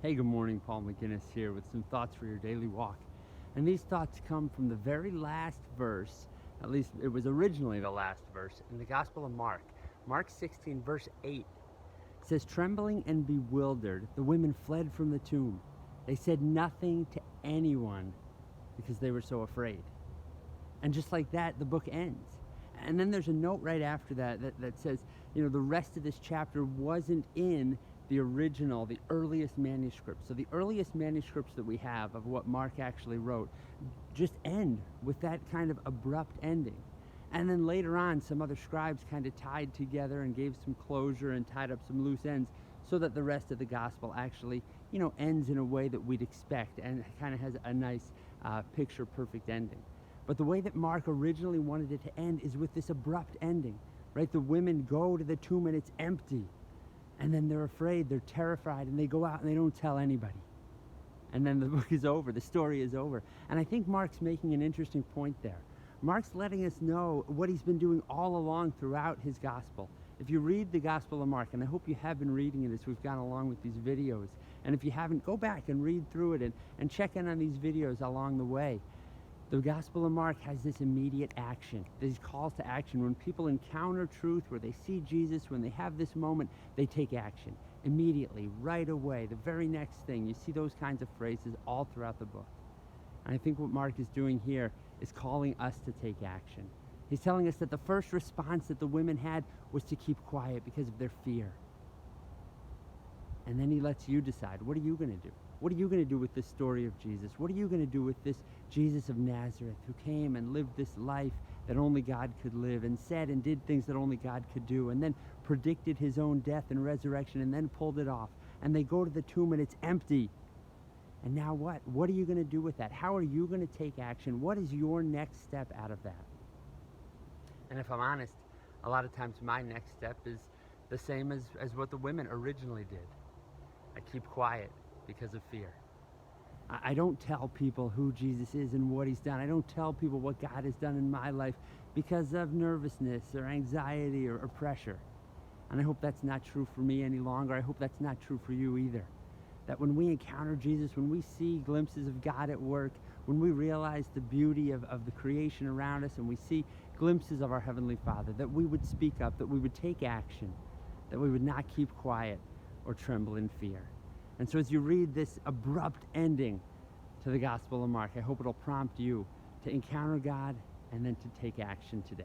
Hey, good morning. Paul McGinnis here with some thoughts for your daily walk. And these thoughts come from the very last verse, at least it was originally the last verse, in the Gospel of Mark. Mark 16, verse 8 says, "Trembling and bewildered, the women fled from the tomb. They said nothing to anyone because they were so afraid." And just like that, the book ends. And then there's a note right after that says, the rest of this chapter wasn't in the original, the earliest manuscripts. So the earliest manuscripts that we have of what Mark actually wrote just end with that kind of abrupt ending. And then later on, some other scribes kind of tied together and gave some closure and tied up some loose ends so that the rest of the gospel actually, ends in a way that we'd expect and kind of has a nice picture perfect ending. But the way that Mark originally wanted it to end is with this abrupt ending, right? The women go to the tomb and it's empty. And then they're afraid, they're terrified, and they go out and they don't tell anybody. And then the book is over, the story is over. And I think Mark's making an interesting point there. Mark's letting us know what he's been doing all along throughout his gospel. If you read the Gospel of Mark, and I hope you have been reading it as we've gone along with these videos, and if you haven't, go back and read through it and check in on these videos along the way. The Gospel of Mark has this immediate action, these calls to action. When people encounter truth, where they see Jesus, when they have this moment, they take action immediately, right away, the very next thing. You see those kinds of phrases all throughout the book. And I think what Mark is doing here is calling us to take action. He's telling us that the first response that the women had was to keep quiet because of their fear. And then he lets you decide, what are you going to do? What are you going to do with this story of Jesus? What are you going to do with this Jesus of Nazareth who came and lived this life that only God could live and said and did things that only God could do and then predicted his own death and resurrection and then pulled it off? And they go to the tomb and it's empty. And now what? What are you going to do with that? How are you going to take action? What is your next step out of that? And if I'm honest, a lot of times my next step is the same as what the women originally did. I keep quiet because of fear. I don't tell people who Jesus is and what he's done. I don't tell people what God has done in my life because of nervousness or anxiety or pressure. And I hope that's not true for me any longer. I hope that's not true for you either. That when we encounter Jesus, when we see glimpses of God at work, when we realize the beauty of the creation around us and we see glimpses of our Heavenly Father, that we would speak up, that we would take action, that we would not keep quiet or tremble in fear. And so as you read this abrupt ending to the Gospel of Mark, I hope it'll prompt you to encounter God and then to take action today.